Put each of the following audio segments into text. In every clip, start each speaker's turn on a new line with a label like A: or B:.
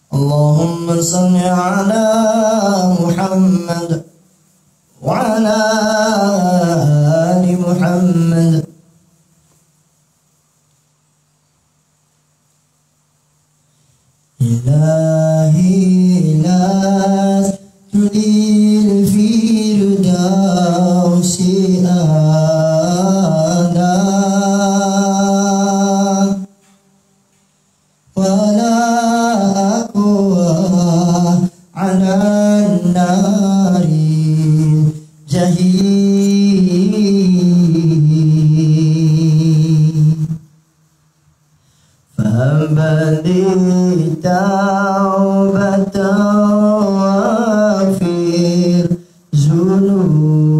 A: اللهم صل على محمد وعلى آل محمد. إلهي لا تدير في رداوس آنا ولا أقوى على النار جهيم فبدي توبة واغفر ذنوبي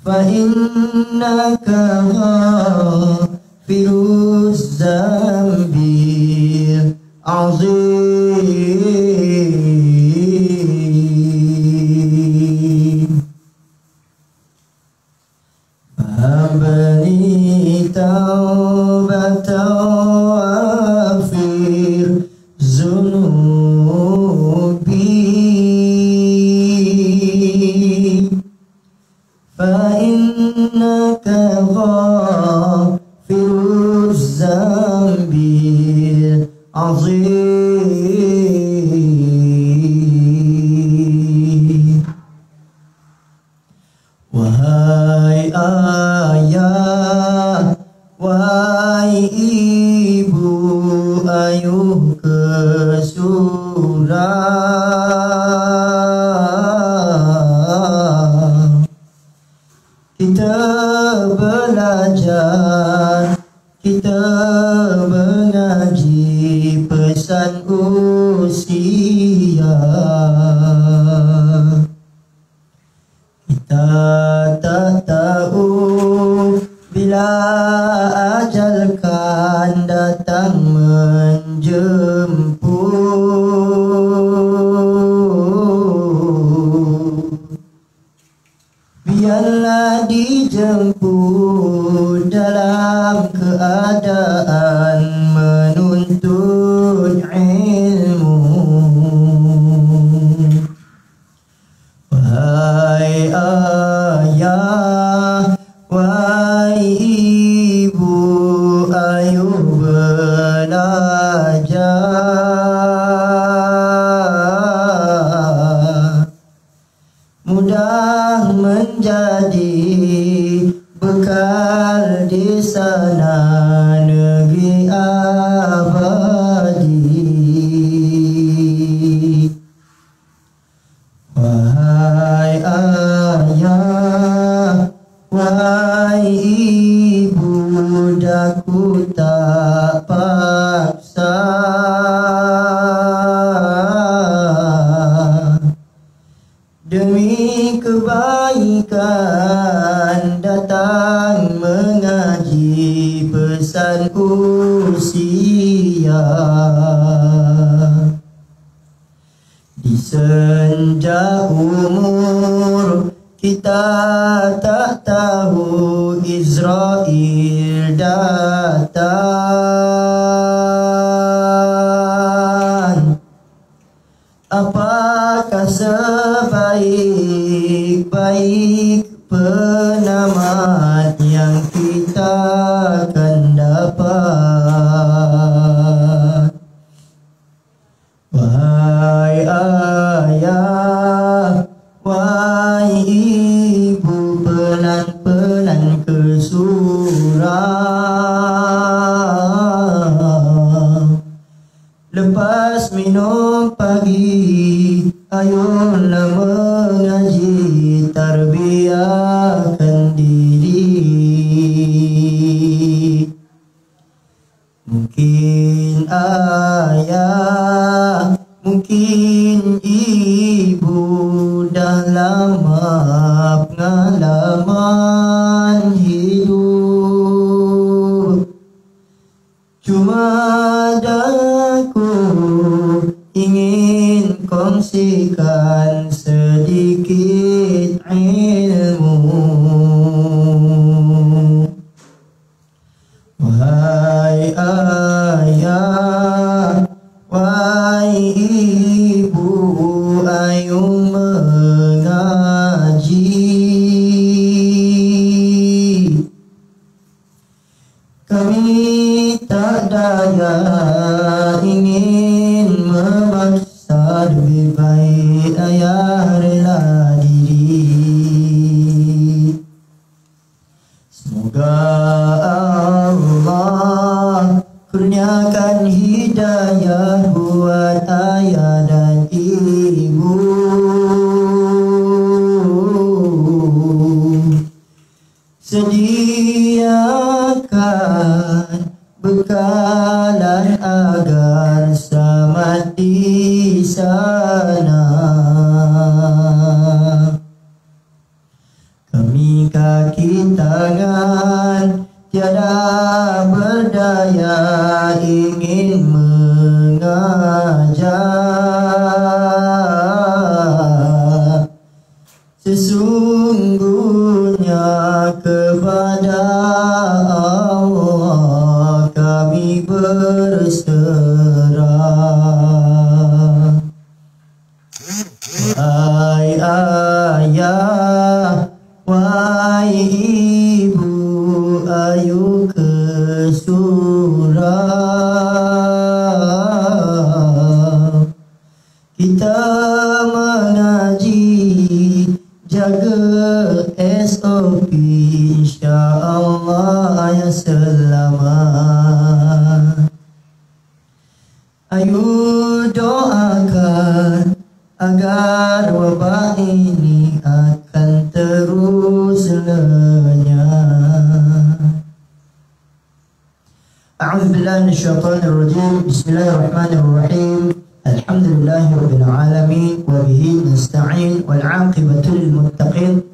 A: فإنك غافر الذنب العظيم فهبني توبة واغفر ذنوبي فإنك غافر الذنب العظيم. Wahai ayah, wahai ibu, ayuh ke surau. Kita belajar, kita mengaji pesan usia. Kita tak tahu bila ajal kan datang menjemput. Biarlah dijemput dalam keadaan menuntut ilmu. Wahai ayah, wahai ibu, ayuh belajar. Mudah menjadi bekal di sana negeri abadi. Wahai ayah, wahai ibu, daku tak paksa. Demi kebaikan datang mengaji pesan usia. Di senja umur kita tak tahu Israel datang. Apakah sebaik-baik penamat yang kita akan dapat? Wahai ayah, wahai ibu, pelan-pelan ke surau. Lepas minum pagi, ayolah mengaji, tarbiyahkan diri. Mungkin ayah, mungkin ibu dah lama pengalaman hidup. Cuma daku ingin kongsikan sedikit ilmu. saya ingin memaksa lebih baik ayah rela diri. Semoga Allah kurniakan hidayah buat ayah dan ibu. Sediakan bekalan agar selamat di sana. Kami kaki tangan tiada berdaya ingin mengajar. Sesungguhnya kepada Allah kami berserah. Wahai ayah, wahai ibu, ayo ke surau. Kita mengaji, jaga SOP, insyaAllah ayah selamat. Ayo doakan agar wabak ini akan terus lenyap. A'udzu billahi minasyaitonir rajim. Bismillahirrahmanirrahim. Alhamdulillahi rabbil alamin wa bihi nasta'in wal 'aqibatu lil muttaqin.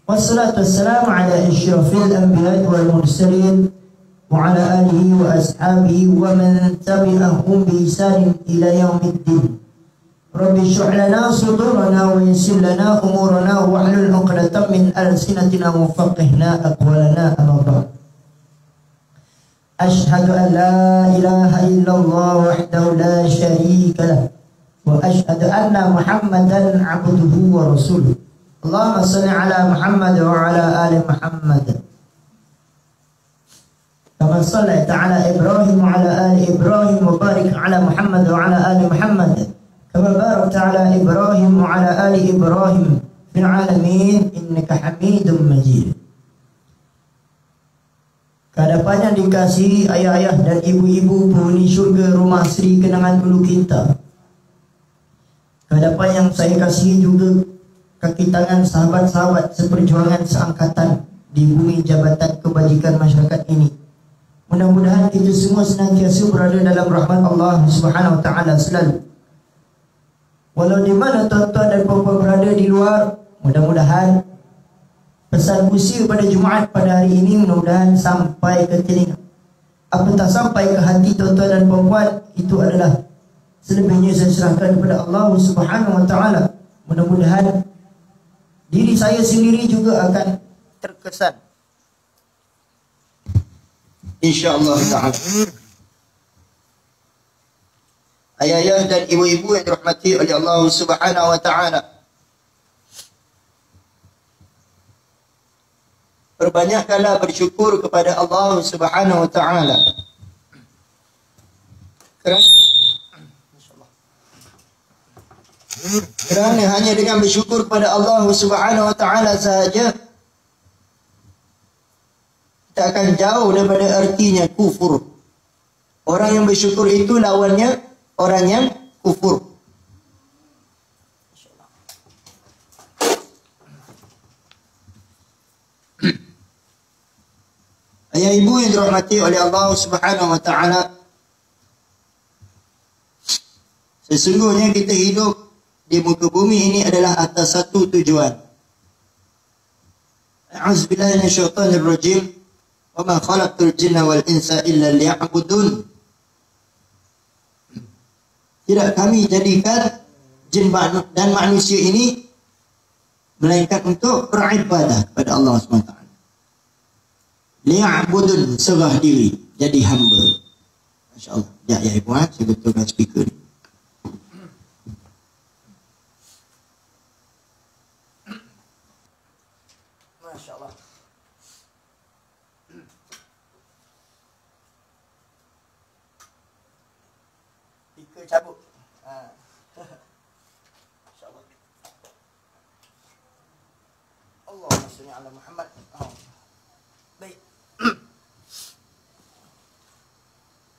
A: Wassalatu wassalamu ala asyrafil anbiya'i wal mursalin wa ala alihi wa ashabihi wa man tabi'ahum bi ihsanin ila yaumiddin. Rabbi shrah lana sudurana wa yassir lana umurana wa hlul 'uqdatam min alsinatina wa faqihna aqwalana amma ba'd. أشهد أن لا إله إلا الله وحده لا شريك له وأشهد أن محمدا عبده ورسوله اللهم صل على محمد وعلى آل محمد كما صليت على إبراهيم وعلى آل إبراهيم وبارك على محمد وعلى آل محمد كما باركت على إبراهيم وعلى آل إبراهيم في العالمين إنك حميد مجيد. Kehadapan yang dikasihi ayah-ayah dan ibu-ibu penghuni syurga rumah Sri Kenangan Ulu Kinta. Kehadapan yang saya kasihi juga kaki tangan sahabat-sahabat seperjuangan seangkatan di bumi jabatan kebajikan masyarakat ini. Mudah-mudahan kita semua senantiasa berada dalam rahmat Allah Subhanahu Wa Taala selalu. Walau di mana tuan-tuan dan puan-puan berada di luar, mudah-mudahan pesan usia pada Jumaat pada hari ini mudah-mudahan sampai ke telinga. Apatah sampai ke hati tuan-tuan dan puan-puan, itu adalah selebihnya saya serahkan kepada Allah Subhanahu Wa Taala. Mudah-mudahan diri saya sendiri juga akan terkesan, insya-Allah taala. Ayah-ayah dan ibu-ibu yang dirahmati oleh Allah Subhanahu Wa Taala, perbanyakkanlah bersyukur kepada Allah Subhanahu Wa Taala. Kerana hanya dengan bersyukur kepada Allah Subhanahu Wa Taala sahaja kita akan jauh daripada artinya kufur. Orang yang bersyukur itu lawannya orang yang kufur. Ayah ibu yang dirahmati oleh Allah Subhanahu Wa Taala, sesungguhnya kita hidup di muka bumi ini adalah atas satu tujuan. A'udzubillahi minasyaitonir rajim. Wa ma khalaqtul jinna wal insa illa liya'budun. Tidak kami jadikan jin dan manusia ini melainkan untuk beribadah kepada Allah Subhanahu Wa Taala. Liya'budun, serah diri, jadi hamba. Masya-Allah. Ya ibu, saya betulkan speaker ni. Masya-Allah. tu cabut. InsyaAllah. Allahumma salli ala Muhammad. Baik.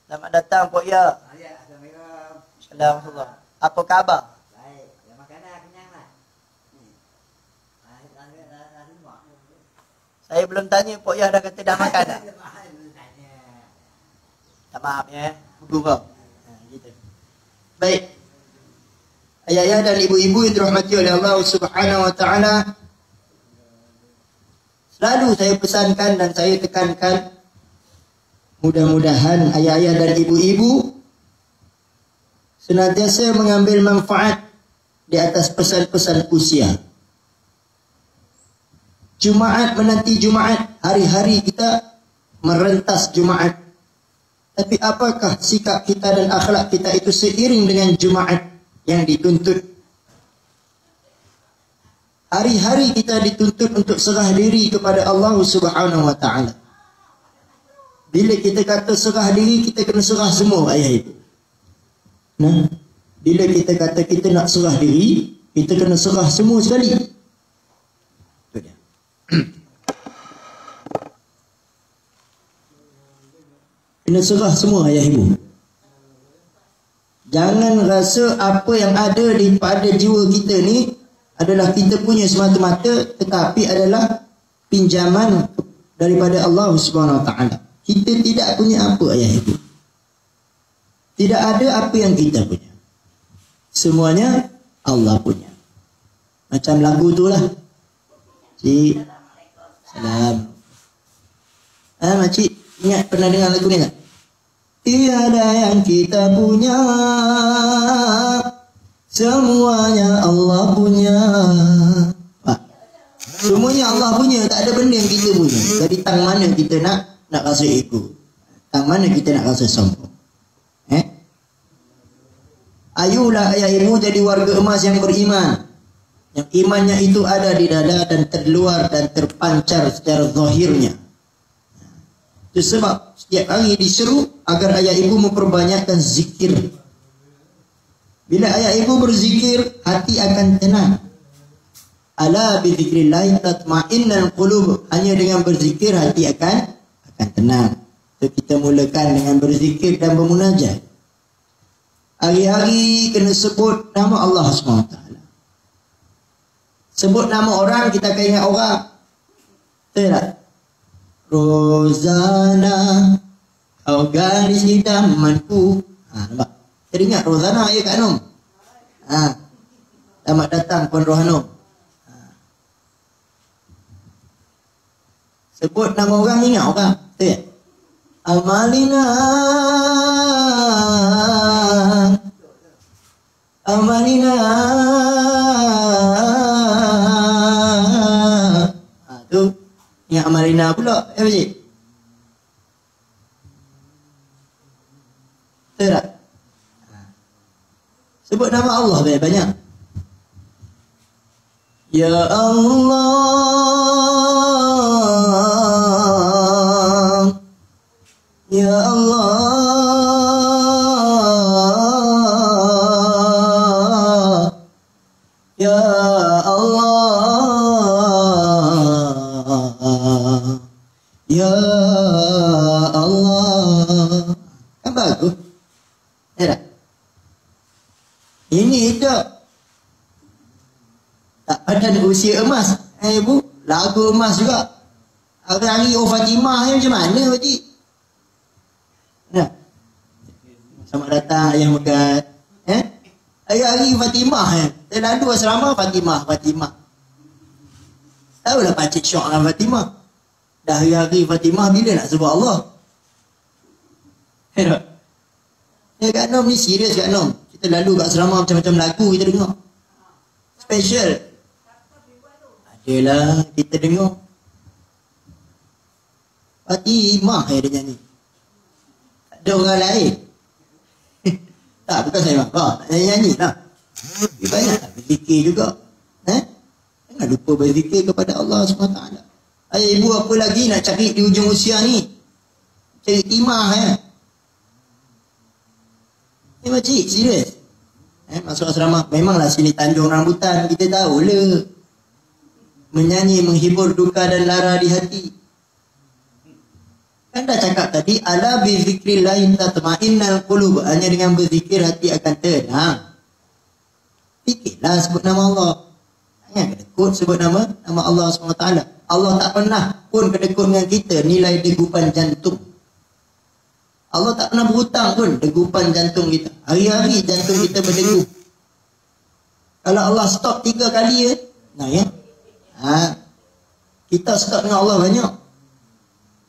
A: Selamat datang Pok Ya. Assalamualaikum. Apa khabar?
B: Baik, ya makanan kenyang lah.
A: Saya belum tanya Pok Ya dah kata dah makan dah. Tak maaf ya. Gurau. Gitu. Baik. Ayah-ayah dan ibu-ibu yang dirahmati oleh Allah Subhanahu wa taala. Selalu saya pesankan dan saya tekankan, mudah-mudahan ayah-ayah dan ibu-ibu senantiasa mengambil manfaat di atas pesan-pesan usia. Jumaat menanti Jumaat, hari-hari kita merentas Jumaat. Tapi apakah sikap kita dan akhlak kita itu seiring dengan Jumaat yang dituntut? Hari-hari kita dituntut untuk serah diri kepada Allah Subhanahu wa taala. Bila kita kata serah diri, kita kena serah semua, ayah ibu. Nah, bila kita kata kita nak serah diri, kita kena serah semua sekali. Itu dia. Kena serah semua, ayah ibu. Jangan rasa apa yang ada di pada jiwa kita ni adalah kita punya semata-mata, tetapi adalah pinjaman daripada Allah Subhanahu wa taala. Kita tidak punya apa, ayah ibu. Tidak ada apa yang kita punya. Semuanya Allah punya. Macam lagu tu lah. Cik. Salam. Makcik ingat pernah dengar lagu ni tak? Tiada yang kita punya, semuanya Allah punya. Semuanya Allah punya, tak ada benda yang kita punya. Jadi tang mana kita nak rasa ego? Tang mana kita nak rasa sombong? Ayolah ayah ibu jadi warga emas yang beriman, yang imannya itu ada di dada dan terluar dan terpancar secara zahirnya. Itu sebab setiap hari diseru agar ayah ibu memperbanyakkan zikir. Bila ayah ibu berzikir, hati akan tenang. Ala bi dzikrillah tatma'innul qulub. Hanya dengan berzikir hati akan tenang. So, kita mulakan dengan berzikir dan bermunajat. Hari-hari kena sebut nama Allah SWT. Sebut nama orang, kita akan ingat orang. Betul tak? Rozana, kau gadis idamanku. Nampak? Teringat Rozana ya Kak Nom? Selamat datang Puan Rohanum. Sebut nama orang, ingat orang. Betul tak? Amalina, Amalina. Tu ingat Amalina pula. Pakcik? Betul tak? Sebut nama Allah banyak-banyak. Ya Allah, Ya Allah, Ya Allah, Ya Allah. Kan bagus? Ya tak? Ini tak padan usia emas. Ibu, lagu emas juga. Hari-hari Fatimah macam mana, Pakcik? Nah. Selamat datang ayah Megat. Hari-hari Fatimah. Saya lalu asrama Fatimah. Tahulah Pakcik syok dengan Fatimah. Dah hari-hari Fatimah, bila nak sebut Allah? Ya Kak Nom ni serius Kak Nom. Kita lalu kat asrama macam-macam lagu kita dengar. Special. Adalah kita dengar. Fatimah dia nyanyi. Tak ada orang lain. Tak, bukan saya marah. Saya nyanyi lah. Banyak tak berzikir juga. Jangan lupa berzikir kepada Allah SWT. Ayah ibu apa lagi nak cari di ujung usia ni? Cari timah
C: Makcik, serius. Masuk asrama, memanglah sini Tanjung Rambutan, kita tahu lah. Menyanyi, menghibur duka dan lara di hati. Kan dah cakap tadi, ala bi zikrillahi tatma'innal qulub. Hanya dengan berzikir hati akan tenang. Fikirlah sebut nama Allah. Jangan kedekut sebut nama Allah SWT. Allah tak pernah pun kedekut dengan kita nilai degupan jantung. Allah tak pernah berhutang pun degupan jantung kita. Hari-hari jantung kita berdegup. Kalau Allah stop 3 kali nah ya. Kita stop dengan Allah banyak.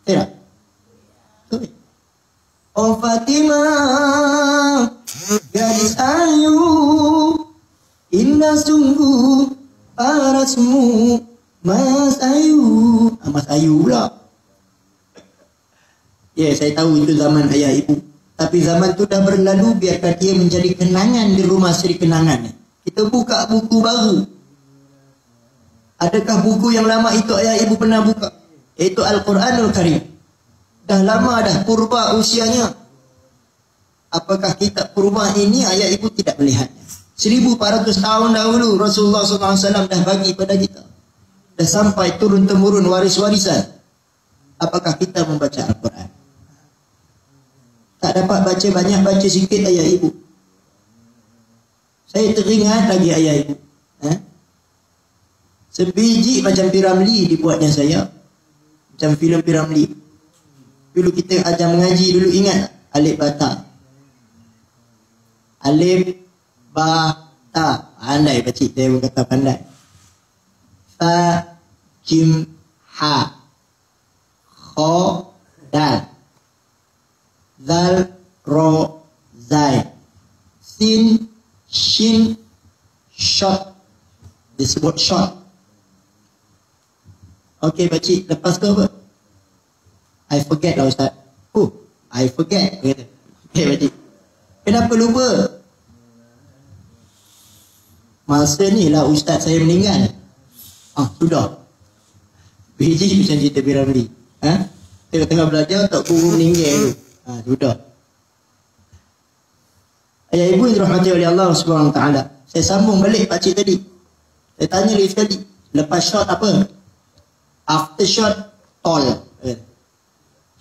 C: Tidak? Betul. Oh Fatimah, gadis ayu, indah sungguh parasmu, Mas Ayu. Mas Ayu pula. Ya, saya tahu itu zaman ayah ibu. Tapi zaman tu dah berlalu, biarkan dia menjadi kenangan di rumah Sri Kenangan. Kita buka buku baru. Adakah buku yang lama itu ayah ibu pernah buka? Iaitu Al-Quranul Karim. Dah lama dah purba usianya. Apakah kitab purba ini ayah ibu tidak melihatnya? 1400 tahun dahulu Rasulullah SAW dah bagi pada kita. Dah sampai turun-temurun waris-warisan. Apakah kita membaca Al-Quran? Tak dapat baca banyak, baca sikit ayah ibu. Saya teringat lagi ayah ibu. Sebiji macam Piramli dibuatnya saya. Macam filem Piramli. Dulu kita ajar mengaji dulu, ingat Alif Bata. Alif Bata. Pandai pakcik, saya pun kata pandai. Fa Jim Ha Kho Dal Zal Ro Zai Sin Shin Shot. Disebut shot. Okey pakcik, lepas tu apa? I forget lah Ustaz. I forget. Okey pakcik, kenapa lupa? Masa ni lah Ustaz saya meninggal. Sudah. Biji macam cerita Piramli. Tengah-tengah belajar tak guru meninggal tu. Sudah. Ayah ibu yang dirahmati oleh Allah SWT. Saya sambung balik pakcik tadi. Saya tanya lagi sekali. Lepas shot apa? After shot, tall.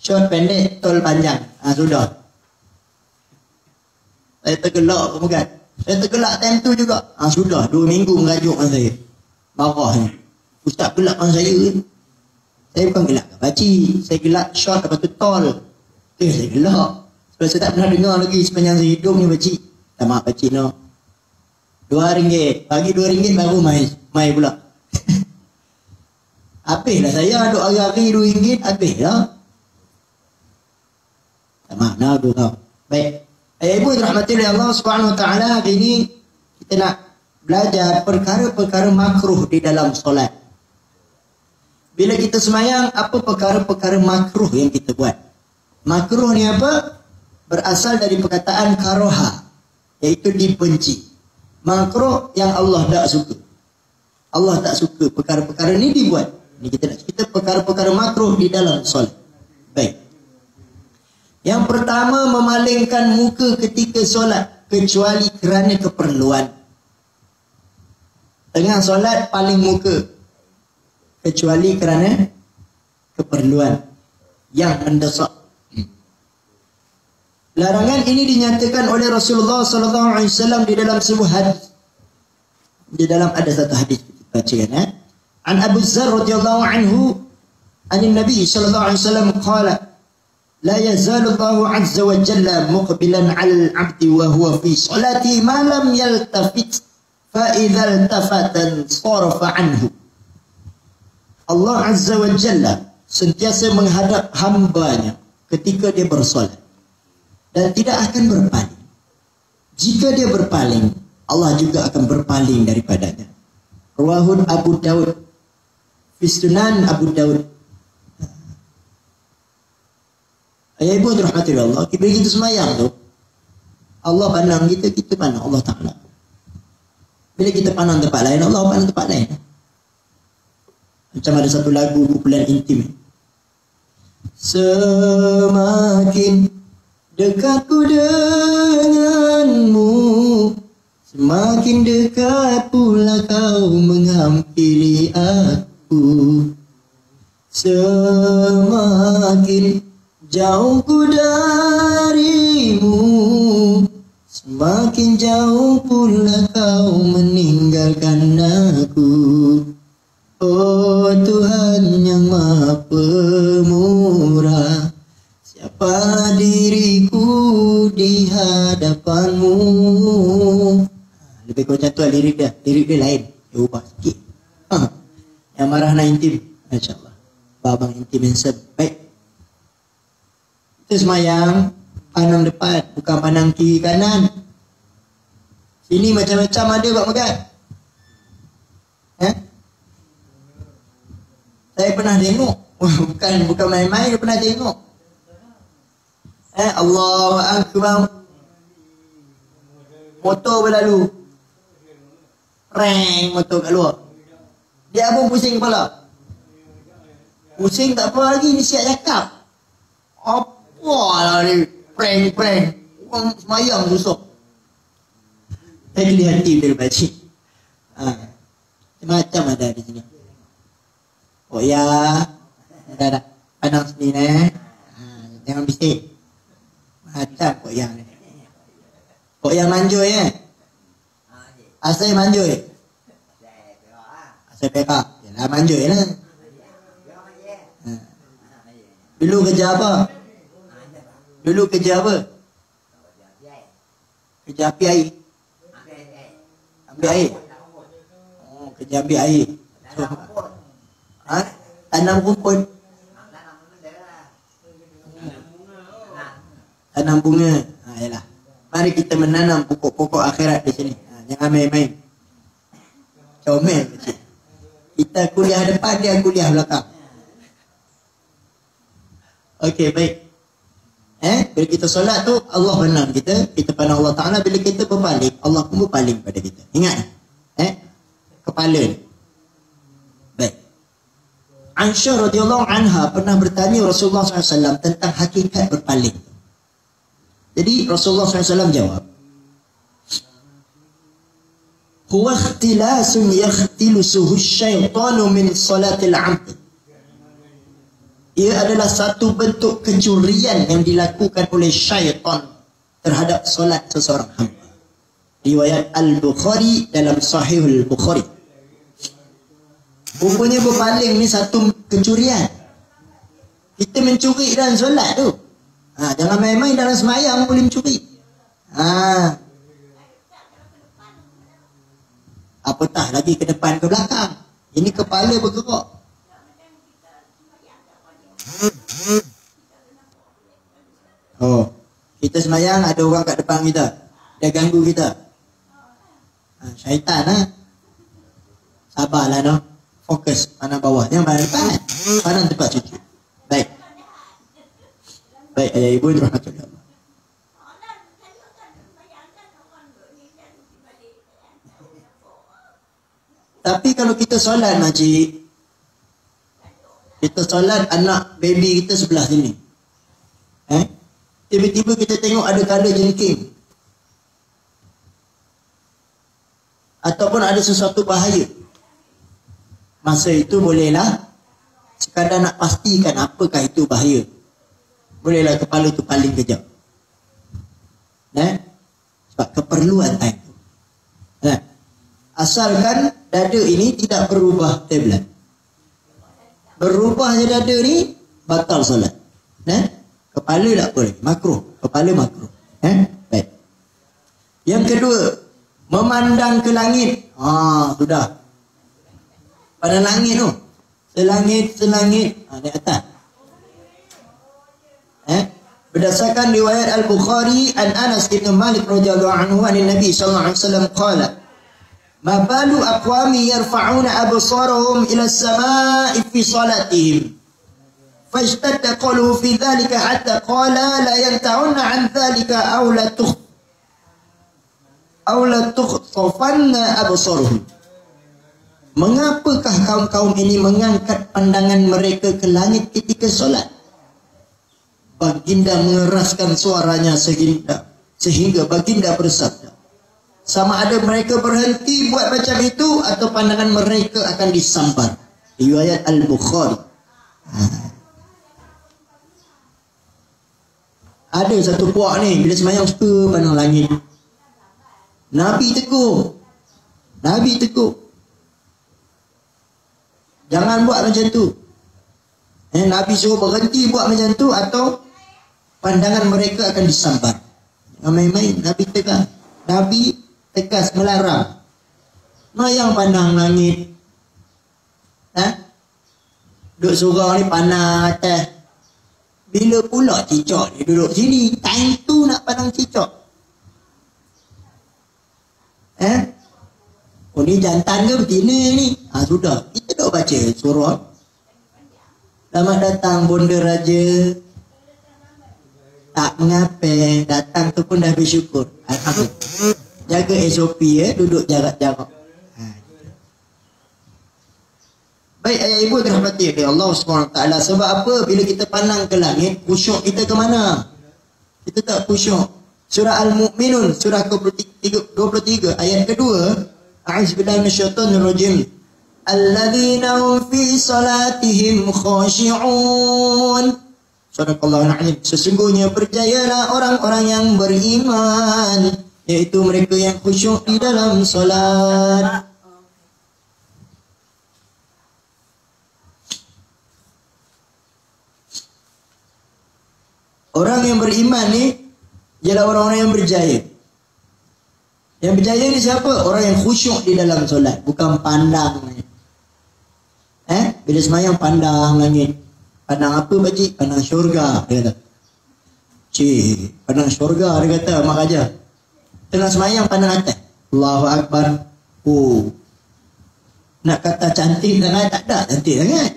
C: Shot pendek, tall panjang. Sudah. Saya tergelak kemudian. Saya tergelak time tu juga. Sudah. 2 minggu merajuk dengan saya. Marah ni. Ustaz gelak dengan saya. Saya bukan gelak ke pakcik. Saya gelak shot lepas tu tall. Saya gelak. Sebab saya tak pernah dengar lagi sepanjang saya hidup ni pakcik. Tak maaf pakcik no. RM2. Bagi RM2 baru mai pula. Habislah saya duk hari-hari RM2. Habislah. Tak maaf nak tu kau. Baik. Ayah ibu dirahmati oleh Allah SWT. Hari ini kita nak belajar perkara-perkara makruh di dalam solat. Bila kita semayang, apa perkara-perkara makruh yang kita buat? Makruh ni apa? Berasal dari perkataan karoha, iaitu dibenci. Makruh yang Allah tak suka. Allah tak suka perkara-perkara ni dibuat. Ni kita nak cerita perkara-perkara makruh di dalam solat. Baik. Yang pertama, memalingkan muka ketika solat kecuali kerana keperluan. Tengah solat paling muka kecuali kerana keperluan yang mendesak. Larangan ini dinyatakan oleh Rasulullah SAW di dalam sebuah hadis. Di dalam ada satu hadis kita bacakan. An Abu Dzar radhiyallahu anhu anin Nabi sallallahu alaihi wasallam qala la yazalu Allah azza wa jalla muqbilan 'ala al-'abdi wa huwa fi salati ma lam yaltafit fa idza iltafata sarafa anhu. Allah azza wa jalla sentiasa menghadap hambanya ketika dia bersolat dan tidak akan berpaling. Jika dia berpaling, Allah juga akan berpaling daripadanya. Riwayat Abu Daud, fi Sunan Abu Daud. Ayah ibu dirahmati Allah, bila kita semayang tu, Allah pandang kita, kita pandang Allah Ta'ala. Bila kita pandang tempat lain, Allah pandang tempat lain. Macam ada satu lagu kumpulan intim. Semakin dekatku dengan Semakin dekat pula kau menghampiri aku, semakin jauh ku darimu, semakin jauh pula kau meninggalkan aku. Oh Tuhan yang Maha Pemurah, siapa diriku di hadapanmu. Lebih kurang macam tu lah lirik dia. Lirik dia lain, dia ubah sikit. Yang marah nak intim, Masya Allah. Abang intim yang sebaik. Kita semayang pandang depan, bukan pandang kiri kanan. Sini macam-macam ada buat makan. Saya pernah tengok. Bukan main-main, saya pernah tengok. Allahu Akbar. Motor berlalu. Reng motor kat luar. Dia pun pusing kepala. Pusing tak apa lagi, ni siap cakap. Apalah ni, prank. Orang semayang susah. Saya geli hati bila baca. Macam ada di sini. Oh ya, dah. Pandang sini jangan bisik. Macam kok yang ni. Kok yang manjoi Asal manjoi. Asal pekak. Yalah manjoi lah. Dulu kerja apa? Kerja api air. Ambil air. Oh, kerja ambil air. Tanam rumput. Tanam bunga. Yalah. Mari kita menanam pokok-pokok akhirat di sini. Jangan main-main. Comel kecil. Kita kuliah depan, dia kuliah belakang. Okey, baik. Bila kita solat tu, Allah pandang kita. Kita pandang Allah Ta'ala. Bila kita berpaling, Allah pun berpaling pada kita. Ingat. Kepala ni. Baik. Aisyah radhiyallahu anha pernah bertanya Rasulullah SAW tentang hakikat berpaling. Jadi Rasulullah SAW jawab, huwa ikhtilasun yakhtilusuhu syaitanu min salatil amd. Ia adalah satu bentuk kecurian yang dilakukan oleh syaitan terhadap solat seseorang hamba. Riwayat Al-Bukhari dalam Sahih Al-Bukhari. Rupanya berpaling ni satu kecurian. Kita mencuri dalam solat tu. Jangan main-main dalam semayang boleh mencuri. Apatah lagi ke depan ke belakang. Ini kepala bergerak. Oh, kita semayang ada orang kat depan kita. Dia ganggu kita. Syaitan Sabarlah no. Fokus pandang bawah. Jangan pandang depan. Pandang tempat cuci. Baik. Baik ayah ibu rahmatullah. Tapi kalau kita solat makcik, kita solat anak baby kita sebelah sini. Tiba-tiba kita tengok ada tanda jengking. Ataupun ada sesuatu bahaya. Masa itu bolehlah sekadar nak pastikan apakah itu bahaya. Bolehlah kepala tu paling kejap. Sebab keperluan time tu. Asalkan dada ini tidak berubah tablet. Berubahnya dada ni batal solat. Kepala tak boleh, makruh. Kepala makruh. Baik. Yang kedua, memandang ke langit. Sudah. Pada langit tu. Selangit. Di atas. Berdasarkan riwayat Al-Bukhari an Anas bin Malik radhiyallahu anhu an Nabi sallallahu alaihi wasallam qala ma balu aqwami yarfa'una absarahum ila as-sama'i fi salatihim fajtadda qalu fi dhalika hatta qala la yanta'una an dhalika aw la tukhtafanna absaruhum. Mengapakah kaum-kaum ini mengangkat pandangan mereka ke langit ketika solat? Baginda mengeraskan suaranya sehingga baginda bersabda, Sama ada mereka berhenti buat macam itu atau pandangan mereka akan disambar. Riwayat Al-Bukhari. Ada satu puak ni, bila semayang suka pandang langit. Nabi tegur. Jangan buat macam tu. Nabi suruh berhenti buat macam tu atau pandangan mereka akan disambar. Main-main Nabi tegas. Nabi tegas melarang. Mayang pandang langit. Duduk surau ni pandang atas. Bila pula cicak dia duduk sini? Time tu nak pandang cicak. Oh ni jantan ke betina ni? Sudah. Kita dah baca surah. Selamat datang Bonda Raja. Tak mengapa. Datang tu pun dah bersyukur. Alhamdulillah. Jaga SOP duduk jarak-jarak. Baik ayah ibu dirahmati oleh Allah SWT. Sebab apa? Bila kita pandang ke langit, khusyuk kita ke mana? Kita tak khusyuk. Surah Al-Mu'minun, surah 23 ayat kedua. A'udzubillahi minasyaitonir rajim. Alladzina hum fi salatihim khashi'un. Sadaqallahul azim. Sesungguhnya berjayalah orang-orang yang beriman, yaitu mereka yang khusyuk di dalam solat. Orang yang beriman ni ialah orang-orang yang berjaya. Yang berjaya ni siapa? Orang yang khusyuk di dalam solat, bukan pandang. Bila semayang pandang langit. Pandang apa pakcik? Pandang syurga, dia kata. Cik, pandang syurga, dia kata Mak Raja. Tengah semayang pandang atas. Allahu Akbar. Nak kata cantik sangat, tak ada cantik sangat.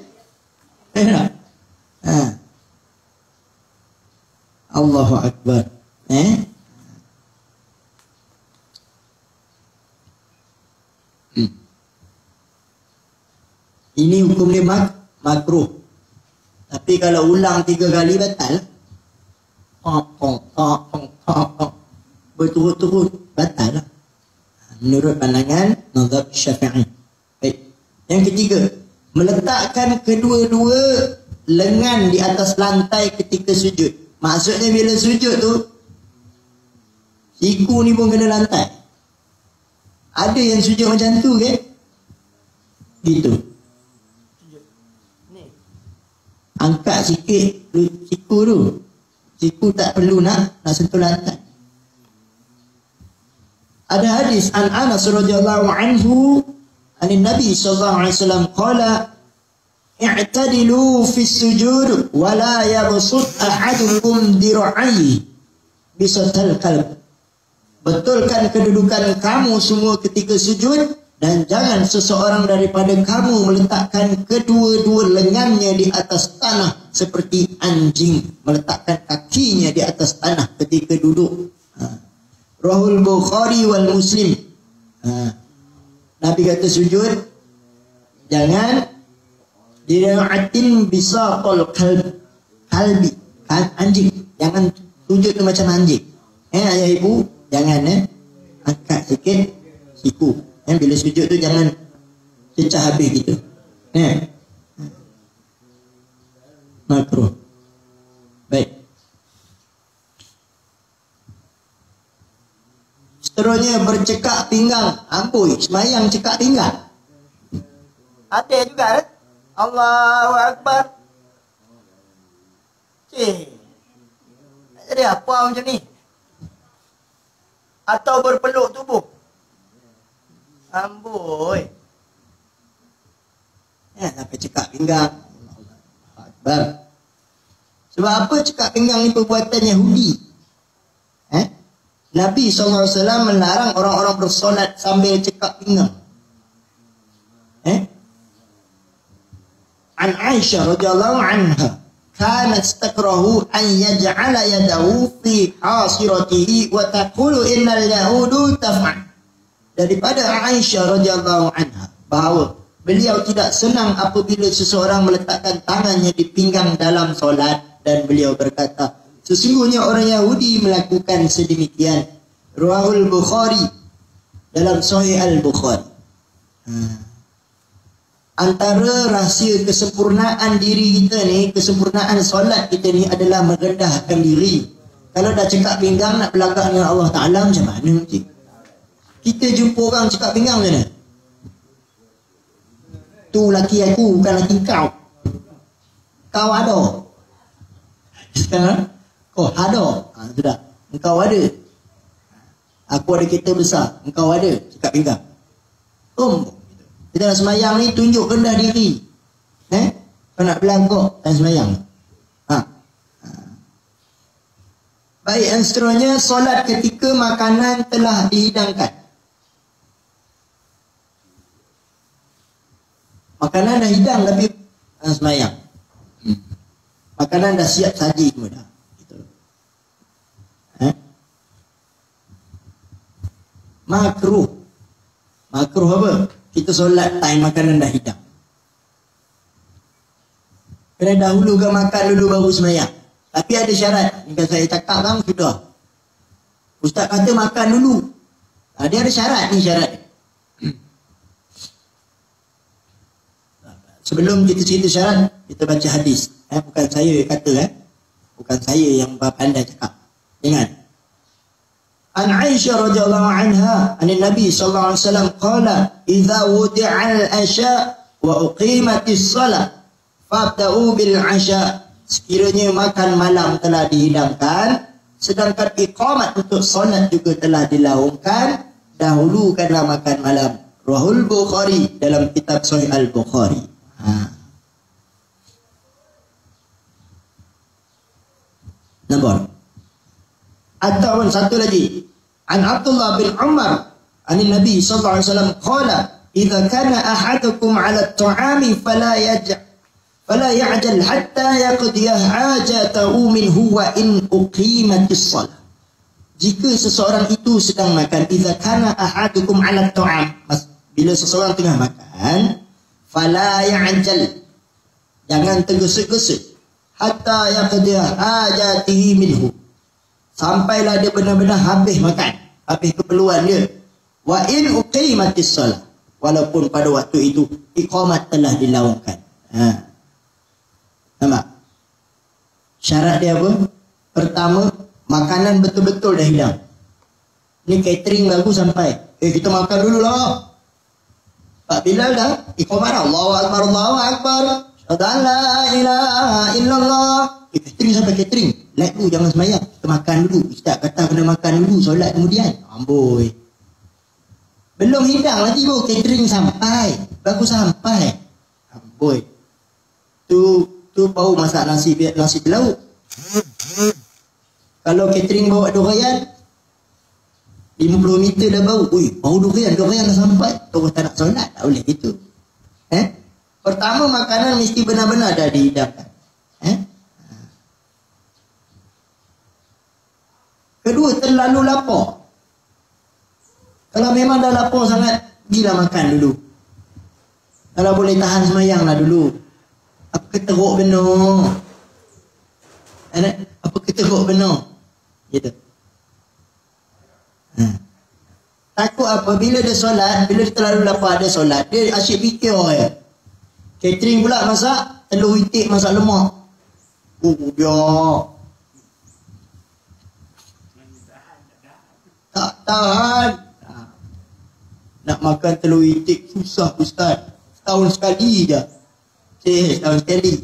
C: Allahu Akbar. Ini hukum dia makruh. Tapi kalau ulang 3 kali batal. Berturut-turut batal. Menurut pandangan mazhab Syafi'i. Baik. Yang ketiga, meletakkan kedua-dua lengan di atas lantai ketika sujud. Maksudnya bila sujud tu, siku ni pun kena lantai. Ada yang sujud macam tu ke? Gitu. Angkat sikit siku tu. Siku tak perlu nak sentuh lantai. Ada hadis an Anas radhiyallahu anhu anin Nabi sallallahu alaihi wasallam qala i'tadilu fis sujud wa la yabsut ahadukum dir'ai bisatal qalb. Betulkan kedudukan kamu semua ketika sujud, dan jangan seseorang daripada kamu meletakkan kedua-dua lengannya di atas tanah seperti anjing meletakkan kakinya di atas tanah ketika duduk. Rahul Bukhari wal Muslim. Nabi kata sujud jangan dira'atin bisatul kalbi, anjing. Jangan sujud tu macam anjing. Ayah ibu jangan angkat sikit siku. Bila sujud tu jangan cecah habis gitu. Makruh. Baik. Seterusnya bercekak pinggang. Amboi, semayang cekak pinggang. Ada juga. Allahu Akbar. Jadi apa macam ni? Atau berpeluk tubuh. Amboi. Sampai cekak pinggang. Akbar. Sebab apa cekak pinggang ni perbuatan Yahudi? Nabi SAW melarang orang-orang bersolat sambil cekak pinggang. An Aisyah radhiyallahu anha kanat takrahu an yaj'ala yadahu fi hasiratihi wa taqulu innal yahudu taf'al. Daripada Aisyah radhiyallahu anha bahawa beliau tidak senang apabila seseorang meletakkan tangannya di pinggang dalam solat, dan beliau berkata, sesungguhnya orang Yahudi melakukan sedemikian. Rawahul Bukhari dalam Sahih Al-Bukhari. Antara rahsia kesempurnaan diri kita ni, kesempurnaan solat kita ni adalah merendahkan diri. Kalau dah cekak pinggang nak berlagak dengan Allah Ta'ala, macam mana cik? Kita jumpa orang cekak pinggang macam mana? Tu laki aku, bukan laki kau. Kau ada. Sekarang, kau ada. Sudah. Engkau ada. Aku ada kereta besar. Engkau ada. Cekak pinggang. Kita nak semayang ni tunjuk rendah diri. Kau nak belagak dan semayang. Baik, yang seterusnya, solat ketika makanan telah dihidangkan. Makanan dah hidang tapi semayang. Makanan dah siap saji semua dah. Gitu. Makruh. Makruh apa? Kita solat time makanan dah hidang. Kena dahulukan makan dulu baru semayang. Tapi ada syarat. Jika saya cakap kan sudah. Ustaz kata makan dulu. Dia ada syarat ni, syarat. Sebelum kita cerita syarat, kita baca hadis. Bukan saya kata. Bukan saya yang pandai cakap. Ingat. An Aisyah radhiyallahu anha, an Nabi sallallahu alaihi wasallam qala, "Idza wudi'al asya wa uqimatis salat, fabda'u bil asya." Sekiranya makan malam telah dihidangkan, sedangkan iqamat untuk solat juga telah dilaungkan, dahulukanlah makan malam. Rahul Bukhari, dalam kitab Sahih Al-Bukhari. Nombor. Ataupun satu lagi. An Abdullah bin Umar, an Nabi sallallahu alaihi wasallam qala, "Idza kana ahadukum 'ala at-ta'ami fala ya'jal hatta yaqdiya hajatahu minhu wa in uqimatis shalah." Jika seseorang itu sedang makan, idza kana ahadukum 'ala at-ta'am, bila seseorang tengah makan, fala ya'jal, jangan tergesa-gesa, hatta yaqdiya hajatihi minhu, sampailah dia benar-benar habis makan, habis keperluan dia. Wa in uqimatis shalah, walaupun pada waktu itu iqamat telah dilaungkan. Nampak? Syarat dia apa? Pertama, makanan betul-betul dah hilang. Ni catering baru sampai. Kita makan dulu lah. Pak Bilal dah iqamat, Allahu Akbar, Allahu Akbar, asyhadu an la ilaha illallah. Catering sampai catering. Like dulu, jangan semayang. Kita makan dulu. Ustaz kata kena makan dulu, solat kemudian. Amboi. Belum hidang lagi bro, catering sampai. Baru sampai. Amboi. Tu bau masak nasi lauk. Kalau catering bawa durian 50 meter dah bau. Ui, bau durian dah sampai. Terus tak nak solat, tak boleh gitu. Pertama, makanan mesti benar-benar dah dihidangkan. Kedua, terlalu lapar. Kalau memang dah lapar sangat, pergilah makan dulu. Kalau boleh tahan semayanglah dulu. Apa keteruk benar? Apa keteruk benar? Gitu. Takut apa? Bila dia solat, bila dia terlalu lapar dia solat, dia asyik fikir ya. Catering pula masak telur itik, masak lemak. Biar tak tahan. Nak makan telur itik susah Ustaz. Setahun sekali je. Setahun sekali.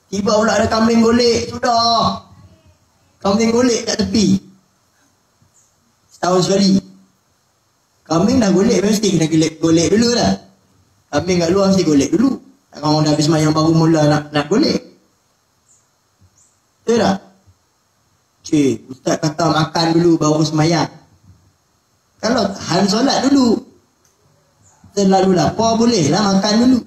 C: Tiba pula ada kambing golek. Sudah. Kambing golek kat tepi. Setahun sekali. Kambing dah golek, mesti kena golek dulu lah. Kambing kat luar mesti golek dulu. Kalau dah habis semayang baru mula nak golek. Betul tak? Ustaz kata makan dulu baru semayang. Kalau tahan solat dulu. Terlalu lapar bolehlah makan dulu.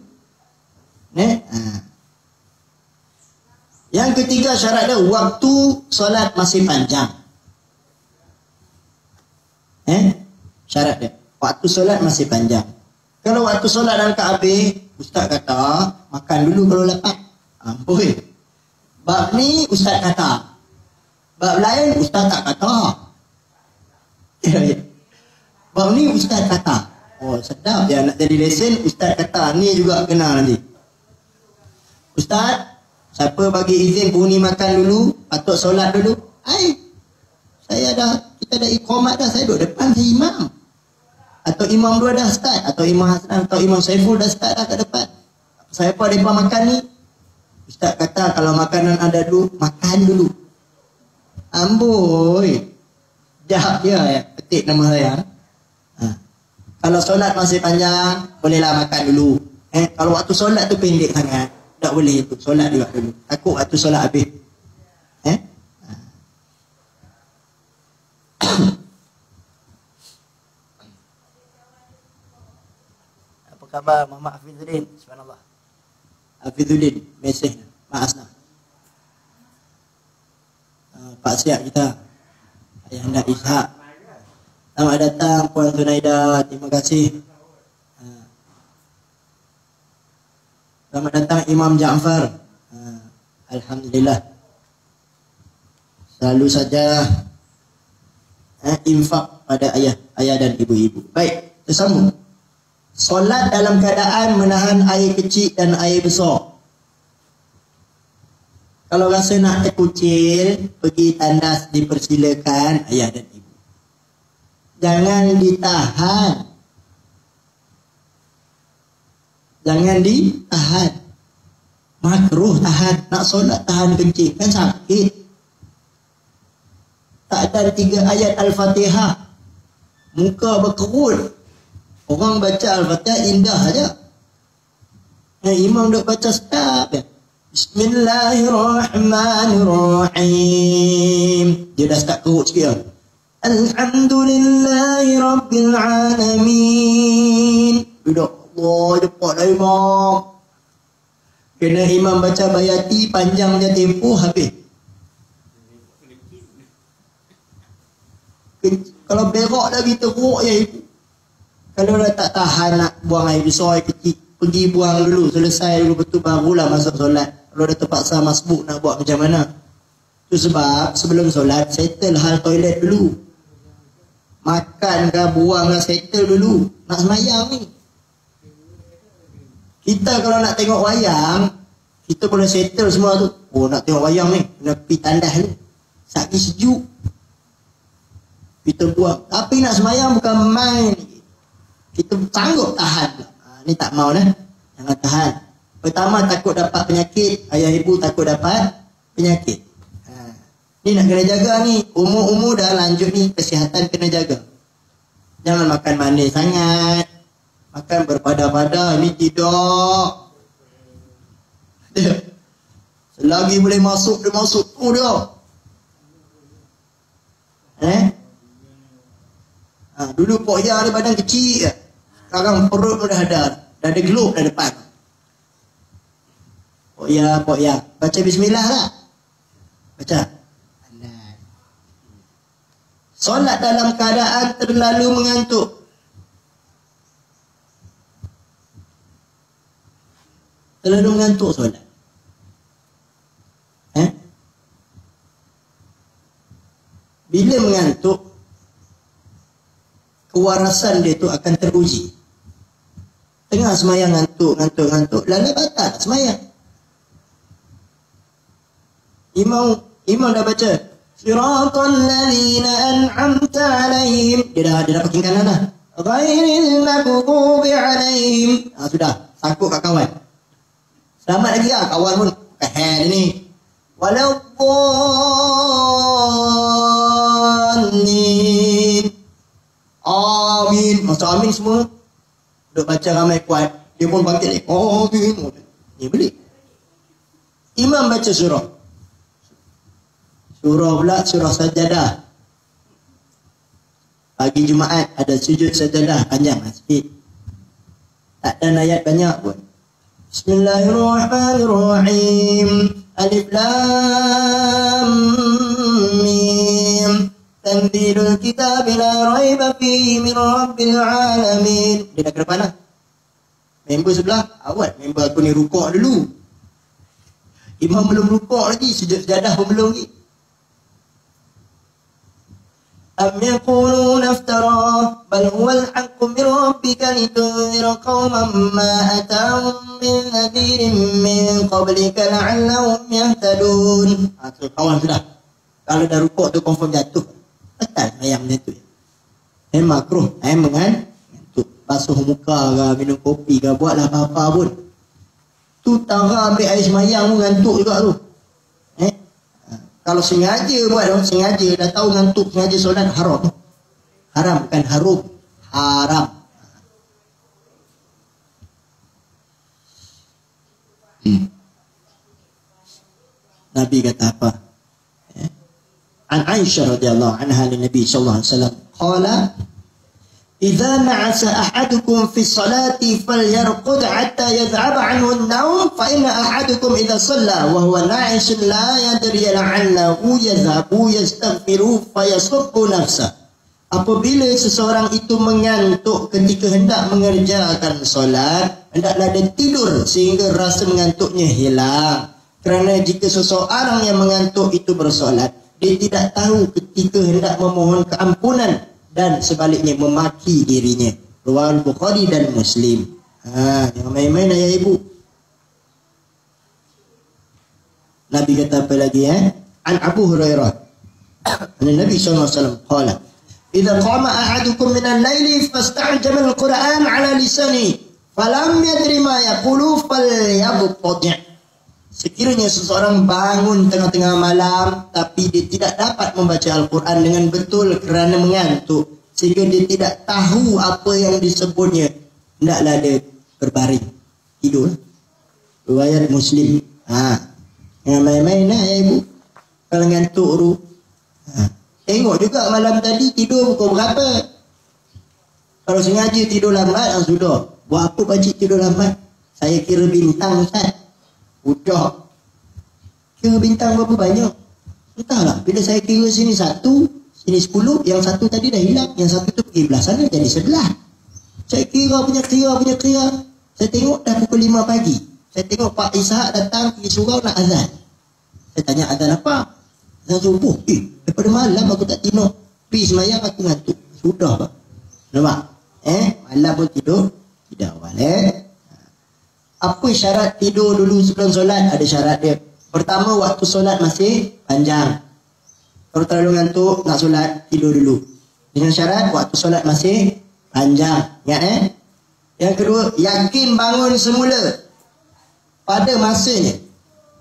C: Yang ketiga syarat dia, waktu solat masih panjang. Syarat dia, waktu solat masih panjang. Kalau waktu solat dah dekat habis, Ustaz kata makan dulu kalau lapar. Ampun. Bab ni Ustaz kata. Bab lain Ustaz tak kata. Bang ni ustaz kata. Oh sedap dia nak jadi lesen, ustaz kata. Ni juga kena nanti. Ustaz, siapa bagi izin bunyi makan dulu, patut solat dulu? Kita dah iqamat dah, saya duduk depan, saya imam. Atau imam dua dah start, atau imam Hasan, atau imam Saiful dah start dah kat depan. Saya apa mereka makan ni? Ustaz kata kalau makanan ada dulu, makan dulu. Amboi. Jahat dia ya, petik nama saya. Kalau solat masih panjang, bolehlah makan dulu. Kalau waktu solat tu pendek sangat, tak boleh tu. Solat juga dulu. Takut waktu solat habis. Apa khabar Muhammad Hafizuddin? Subhanallah. Hafizuddin, mesej. Maasna. Pak Siap kita. Ayahanda Ishak. Selamat datang Puan Zunaida. Terima kasih. Selamat datang Imam Ja'far. Alhamdulillah. Selalu saja infak pada ayah dan ibu-ibu. Baik, tersambung. Solat dalam keadaan menahan air kecil dan air besar. Kalau rasa nak terkucil, pergi tandas, dipersilakan ayah dan ibu. Jangan ditahan. Jangan ditahan. Makruh tahan. Nak solat tahan kencing. Kan sakit. Tak ada 3 ayat Al-Fatihah. Muka berkerut. Orang baca Al-Fatihah indah saja. Imam duk baca sedap ya. Bismillahirrahmanirrahim. Dia dah start kerut sikit ya. Alhamdulillahi Rabbil Alamin. Duduk Allah cepat lah imam. Kena imam baca bayati panjangnya tempoh habis. Kalau berak lagi teruk ya ibu. Kalau dah tak tahan nak buang air besar air kecil, pergi buang dulu, selesai dulu betul barulah masuk solat. Kalau dah terpaksa masbuk nak buat macam mana. Itu sebab sebelum solat settle hal toilet dulu. Makan ke buang ke settle dulu. Nak semayang ni. Kita kalau nak tengok wayang, kita boleh settle semua tu. Oh nak tengok wayang ni, kena pergi tandas ni. Sakit sejuk. Kita buang. Tapi nak semayang bukan main. Kita sanggup tahan. Ni tak mau dah. Jangan tahan. Pertama takut dapat penyakit. Ayah ibu takut dapat penyakit. Ni nak kena jaga ni. Umur-umur dah lanjut ni. Kesihatan kena jaga. Jangan makan manis sangat. Makan berpada-pada. Ni tidak. Selagi boleh masuk, dia masuk. Oh dia. Dulu Pok Ya dia badan kecil. Sekarang perut tu dah ada. Dah ada globe dah depan. Pok Ya. Baca bismillah lah. Baca. Solat dalam keadaan terlalu mengantuk. Terlalu mengantuk solat. Bila mengantuk, kewarasan dia tu akan teruji. Tengah semayang ngantuk, lalu batal semayang. Imam dah baca Siratal ladzina an'amta alaihim. Dia dah pakai kanan dah. Ghairil maghdubi alaihim. Sudah, sangkut kat kawan. Selamat lagi lah kawan pun. Dia ni. Walaupun amin. Masuk amin semua. Duk baca ramai kuat. Dia pun bangkit ni. Amin. Ni boleh. Imam baca surah. Surah pula surah sajadah. Pagi Jumaat ada sujud sajadah panjang sikit. Tak ada ayat banyak pun. Bismillahirrahmanirrahim. Alif Lam Mim. Tanzilul kitab la raiba fihi min rabbil alamin. Dia dah ke depan lah. Member sebelah, awal member aku ni rukuk dulu. Imam belum rukuk lagi, sujud sejadah pun belum lagi. أم يقولون افتراه بل هو الحق من ربك لتنذر قوما ما أتاهم من نذير من قبلك لعلهم يهتدون. Kawan sudah. Kalau dah rukuk tu confirm jatuh. Betul ayam dia tu. Makruh mengantuk. Basuh muka ke, minum kopi ke, buatlah apa-apa pun. Tu tara ambil air semayang pun ngantuk juga tu. Kalau sengaja buat, sengaja dah tahu ngantuk, sengaja solat, haram. Haram bukan harum, haram. Nabi kata apa? An Aisyah radhiyallahu anha li Nabi sallallahu alaihi wasallam qala idza na'asa ahadukum fi sholati falyarqud hatta yadhhab 'anhu an-nawm fa inna ahadukum idza shalla wa huwa na'isun la yadri la'allahu yadhhabu yastaghfiru fa yasubbu nafsa. Apabila seseorang itu mengantuk ketika hendak mengerjakan solat, hendaklah dia tidur sehingga rasa mengantuknya hilang. Kerana jika seseorang yang mengantuk itu bersolat, dia tidak tahu ketika hendak memohon keampunan dan sebaliknya memaki dirinya. Riwayat Bukhari dan Muslim. Jangan main-main ayah ibu. Nabi kata apa lagi An Abu Hurairah. Nabi SAW qala idza qama ahadukum min al-laili fasta'jama al-Qur'an 'ala lisani falam yadri ma yaqulu falyabtadi'. Sekiranya seseorang bangun tengah-tengah malam tapi dia tidak dapat membaca Al-Quran dengan betul kerana mengantuk, sehingga dia tidak tahu apa yang disebutnya, hendaklah dia berbaring tidur. Riwayat Muslim. Yang main-main ya ibu. Kalau ngantuk tu tengok juga malam tadi tidur pukul berapa. Kalau sengaja tidur lambat, sudah. Buat apa pakcik tidur lambat? Saya kira bintang Ustaz. Udah. Kira bintang berapa banyak? Entahlah. Bila saya kira sini 1, sini 10, yang 1 tadi dah hilang, yang 1 tu pergi belah sana jadi 11. Saya kira. Saya tengok dah pukul 5 pagi. Saya tengok Pak Ishak datang pergi surau nak azan. Saya tanya azan apa? Azan subuh. Daripada malam aku tak tidur. Pergi semayang aku ngantuk. Sudah Pak. Nampak? Malam pun tidur. Tidak awal Apa syarat tidur dulu sebelum solat? Ada syarat dia. Pertama, waktu solat masih panjang. Kalau terlalu ngantuk nak solat, tidur dulu. Dengan syarat waktu solat masih panjang. Ingat Yang kedua, yakin bangun semula pada masanya.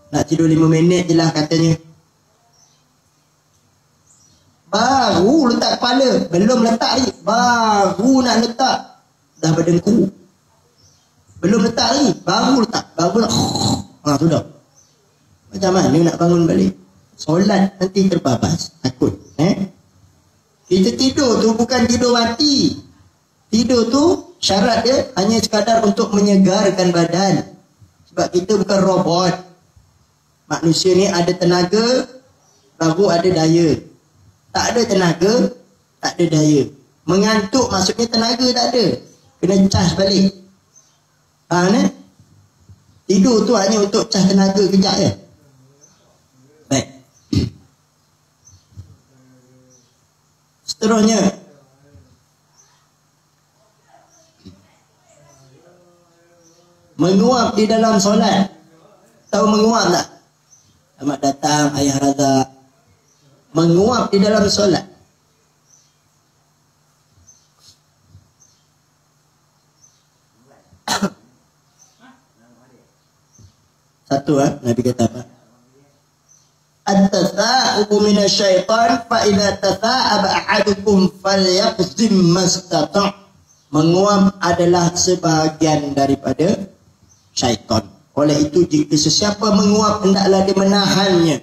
C: Nak tidur 5 minit je lah katanya. Baru letak kepala. Belum letak lagi. Baru nak letak. Dah berdengkur. Belum letak lagi. Baru letak. Sudah. Macam mana nak bangun balik? Solat nanti terbabas. Takut. Kita tidur tu bukan tidur mati. Tidur tu syarat dia hanya sekadar untuk menyegarkan badan. Sebab kita bukan robot. Manusia ni ada tenaga, baru ada daya. Tak ada tenaga, tak ada daya. Mengantuk maksudnya tenaga tak ada. Kena cas balik. Tidur tu hanya untuk cas tenaga kejap je. Baik. Seterusnya, menguap di dalam solat. Tahu menguap tak? Selamat datang Ayah Razak. Menguap di dalam solat. Satu Nabi kata apa? At-tatha'ubu minasyaitan fa idza tatha'aba ahadukum falyaqzim mastata'. Menguap adalah sebahagian daripada syaitan. Oleh itu jika sesiapa menguap hendaklah dia menahannya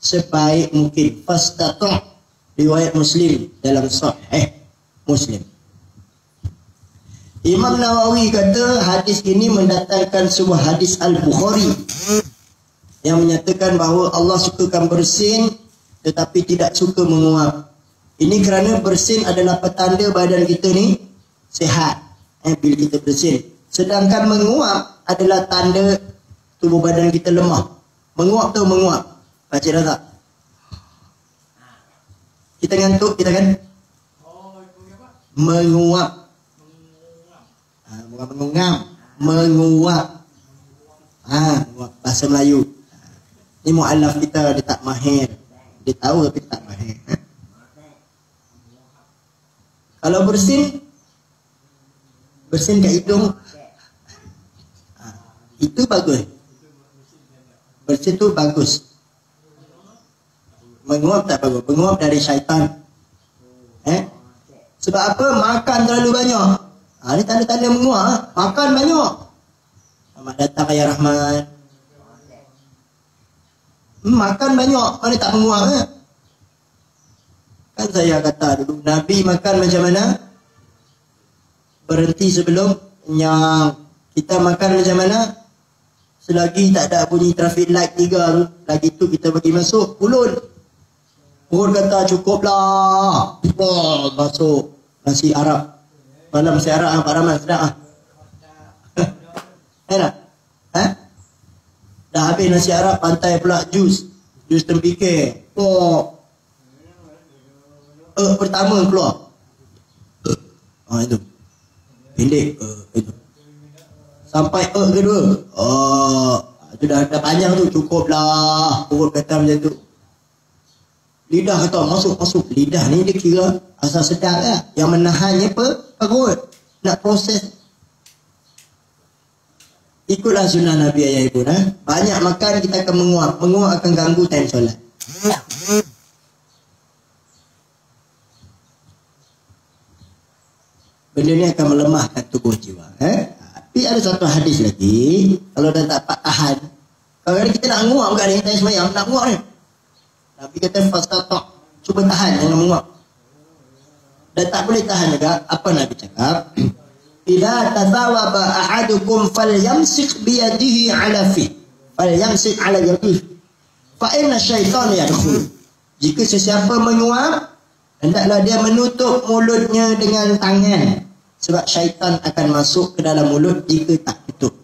C: sebaik mungkin. Fastata'. Riwayat Muslim dalam Sahih Muslim. Imam Nawawi kata hadis ini mendatangkan sebuah hadis Al-Bukhari yang menyatakan bahawa Allah sukakan bersin tetapi tidak suka menguap. Ini kerana bersin adalah petanda badan kita ni sihat bila kita bersin. Sedangkan menguap adalah tanda tubuh badan kita lemah. Menguap tu menguap. Pakcik Razak. Kita ngantuk, kita kan menguap. Bukan mengungam, menguap. Menguap bahasa Melayu. Ini mu'alaf kita, dia tak mahir. Dia tahu tapi tak mahir. Kalau bersin kat hidung, itu bagus. Bersin tu bagus. Menguap tak bagus. Menguap dari syaitan. Sebab apa? Makan terlalu banyak. Ini tanda-tanda menguap. Makan banyak. Selamat datang ya Rahman. Makan banyak. Mana tak menguap? Kan saya kata dulu, Nabi makan macam mana? Berhenti sebelum kenyang. Kita makan macam mana? Selagi tak ada bunyi traffic light 3 tu, lagi tu kita bagi masuk ulun. Ulun kata cukuplah. Masuk nasi Arab. Malam nasi Arab Pak Rahman sedap . Enak? Dah habis nasi Arab, pantai pula jus tempikir. Pertama keluar. Itu. Pendek. Itu. Sampai kedua. Itu dah panjang tu. Cukuplah. Urut kata macam tu. Lidah kata masuk. Lidah ni dia kira asal sedap lah. Yang menahannya perut. Nak proses. Ikutlah sunnah Nabi ayah ibu. Banyak makan kita akan menguap. Menguap akan ganggu time solat. Benda ni akan melemahkan tubuh jiwa. Tapi ada satu hadis lagi. Kalau dah tak tahan. Kadang-kadang kita nak menguap kat ni. Tanya semayang. Nak menguap ni. Nabi kata fastatak. Cuba tahan. Jangan menguap. Dan tak boleh tahan juga. Apa Nabi cakap? Idza tazawaba ahadukum falyamsik biyadihi ala fi. Falyamsik ala yadihi. Fa inna syaitan yadkhul. Jika sesiapa menguap, hendaklah dia menutup mulutnya dengan tangan. Sebab syaitan akan masuk ke dalam mulut jika tak tutup.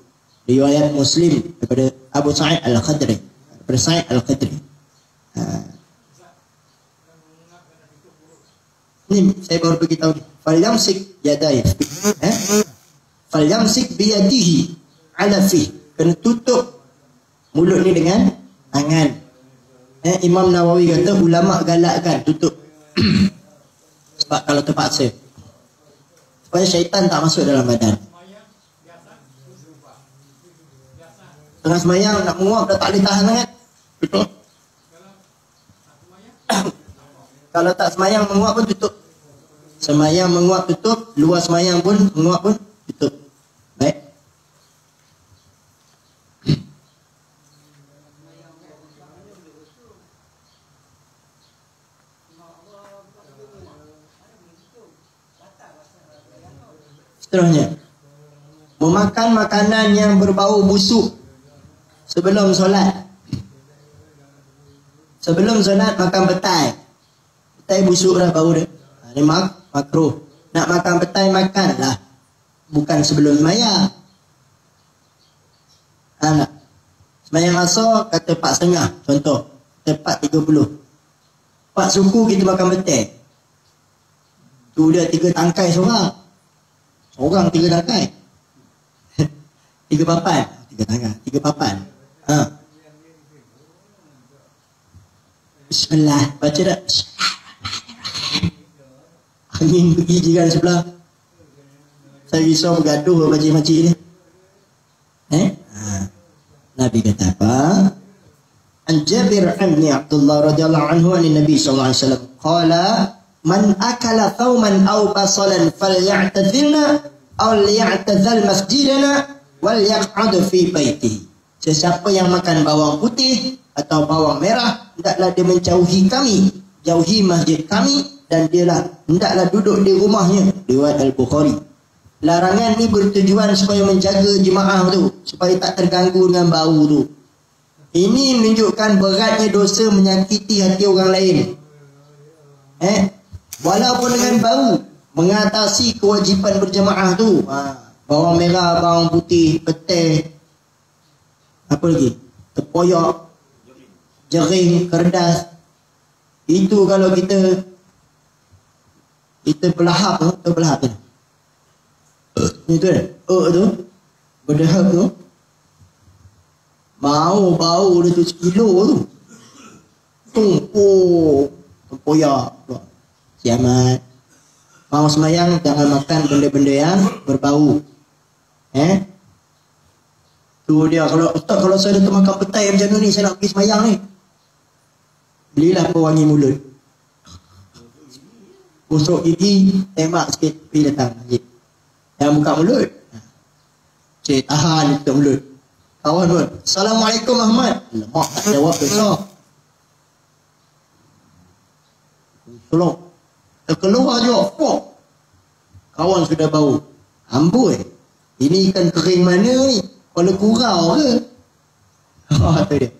C: Riwayat Muslim daripada Abu Sa'id Al-Khudri. Daripada Sa'id Al-Khudri. Ni saya baru beritahu ni. Falyamsik yadayhi. Falyamsik biyadihi ala fi. Kena tutup mulut ni dengan tangan. Imam Nawawi kata ulama galakkan tutup. Sebab kalau terpaksa, supaya syaitan tak masuk dalam badan. Tengah semayang nak menguap dah tak boleh tahan sangat. Tutup. Kalau tak semayang menguap pun tutup. Semayang menguap tutup, luar semayang pun menguap pun tutup. Baik. Seterusnya, memakan makanan yang berbau busuk sebelum solat. Sebelum solat makan petai. Petai busuk dah bau dia. Ini makruh. Nak makan petai makanlah. Bukan sebelum semayang. Nak semayang asar kata 4.30 contoh. Kata 4.30. 4 suku kita makan petai. Tu dia 3 tangkai seorang. Seorang 3 tangkai. 3 papan. 3 tangkai. 3 papan. Bismillah. Baca tak? Angin pergi jiran sebelah. Saya risau bergaduh makcik-makcik ni. Nabi kata apa? An Jabir bin Abdullah radhiyallahu anhu an Nabi sallallahu alaihi wasallam qala man akala thawman aw basalan falyatazilna aw liyatazal masjidana wal yaq'ud fi baitihi. Sesiapa yang makan bawang putih atau bawang merah, hendaklah dia menjauhi kami, jauhi masjid kami, dan dialah hendaklah duduk di rumahnya. Riwayat Al-Bukhari. Larangan ni bertujuan supaya menjaga jemaah tu, supaya tak terganggu dengan bau tu. Ini menunjukkan beratnya dosa menyakiti hati orang lain. Walaupun dengan bau, mengatasi kewajipan berjemaah tu. Bawang merah, bawang putih, petai, apa lagi? Tepoyak, jering, kerdas. Itu kalau kita Kita belahap tu, itu tu, berdahap tu, bau dia tu sekilo tu. Tempoyak. Kiamat. Mau semayang jangan makan benda-benda yang berbau. Tu dia, kalau Ustaz, kalau saya dah makan petai macam ni, saya nak pergi semayang ni. Belilah pewangi mulut. Gosok gigi, tembak sikit, pergi datang masjid. Jangan buka mulut. Cik, tahan tutup mulut. Kawan pun, Assalamualaikum Ahmad. Lemak tak jawab besar. Tolong. Terkeluar je. Kawan sudah bau. Amboi. Ini ikan kering mana ni? Kepala kurau ke? Tu dia.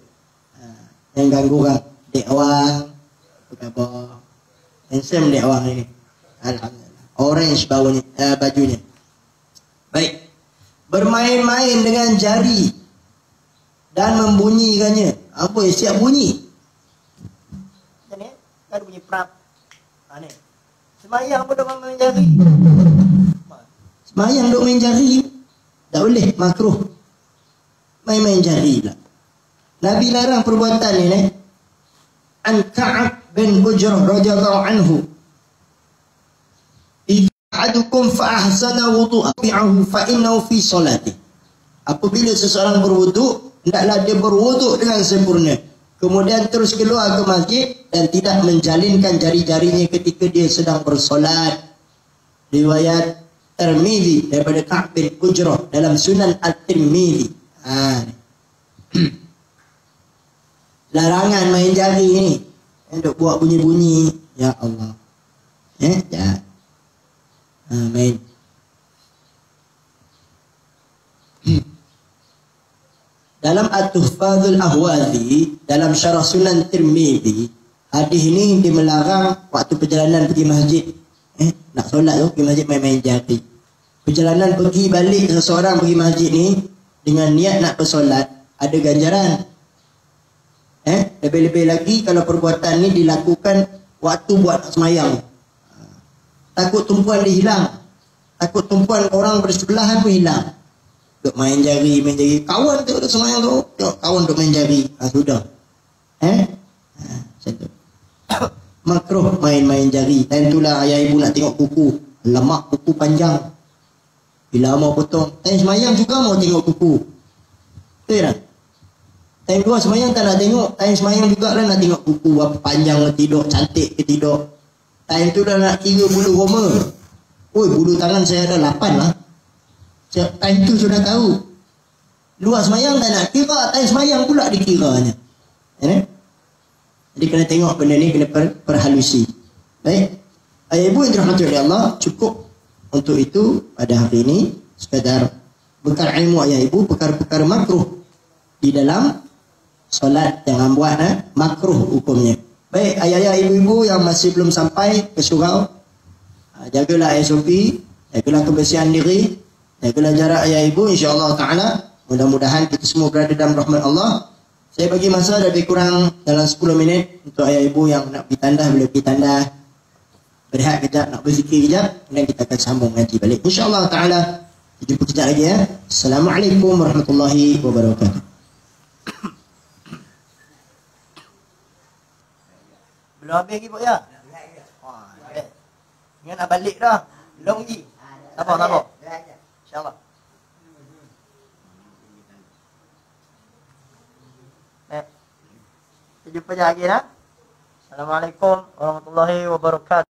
C: Yang ganggu orang. Dek Awang. Apa khabar? Handsome Dek Awang ni. Alhamdulillah. Orange bajunya. Baik. Bermain-main dengan jari dan membunyikannya. Apa yang siap bunyi?
A: Macam ni, kan bunyi prap. Ni. Semayang pun duk main jari.
C: Semayang duk main jari. Tak boleh, makruh. Main-main jari pula. Nabi larang perbuatan ni. An Ka'ab bin Ujrah radhiyallahu anhu. Ahadukum fa ahsana wudu'ahu fa innahu fi salati. Apabila seseorang berwuduk, hendaklah dia berwuduk dengan sempurna. Kemudian terus keluar ke masjid dan tidak menjalinkan jari-jarinya ketika dia sedang bersolat. Riwayat Tirmizi daripada Ka'ab bin Ujrah dalam Sunan At-Tirmizi. Larangan main jari ni. Untuk buat bunyi-bunyi. Ya Allah. Ya. Amin. Dalam At-Tuhfadhul Ahwazi, dalam Syarah Sunan Tirmizi, hadis ni dia melarang waktu perjalanan pergi masjid. Nak solat tu pergi masjid main-main jari. Perjalanan pergi balik seseorang pergi masjid ni dengan niat nak bersolat, ada ganjaran. Lebih-lebih lagi kalau perbuatan ni dilakukan waktu buat nak semayang. Takut tumpuan dia hilang. Takut tumpuan orang bersebelahan pun hilang. Duk main jari. Kawan tu duk semayang tu, kawan duk main jari. Sudah. Macam tu. Makruh main-main jari. Dan itulah ayah ibu nak tengok kuku. Lemak kuku panjang. Bila mau potong. Time semayang juga mau tengok kuku. Betul tak? Time dua semayang tak nak tengok. Time semayang juga lah nak tengok kuku. Berapa panjang ke tidak, cantik ke tidak. Time tu dah nak kira bulu roma. Bulu tangan saya ada 8 lah. Time tu sudah tahu. Luar semayang tak nak kira. Time semayang pula dikiranya. Jadi kena tengok benda ni, kena perhalusi. Baik. Ayah ibu yang dirahmati oleh Allah, cukup untuk itu pada hari ini. Sekadar bekal ilmu ayah ibu, perkara-perkara makruh di dalam solat. Jangan buat makruh hukumnya. Baik, ayah-ayah ibu-ibu yang masih belum sampai ke surau, jagalah SOP, jagalah kebersihan diri, jagalah jarak ayah ibu, insya-Allah taala. Mudah-mudahan kita semua berada dalam rahmat Allah. Saya bagi masa lebih kurang dalam 10 minit untuk ayah ibu yang nak pergi tandah, boleh pergi tandah, berehat kejap, nak berzikir kejap, dan kita akan sambung nanti balik. Insya-Allah taala. Jumpa kejap lagi ya. Assalamualaikum warahmatullahi wabarakatuh.
A: Belum habis lagi, Pak ya? Ingat nak balik dah. Belum lagi. Sabar. InsyaAllah. Kita jumpa lagi dah. Assalamualaikum warahmatullahi wabarakatuh.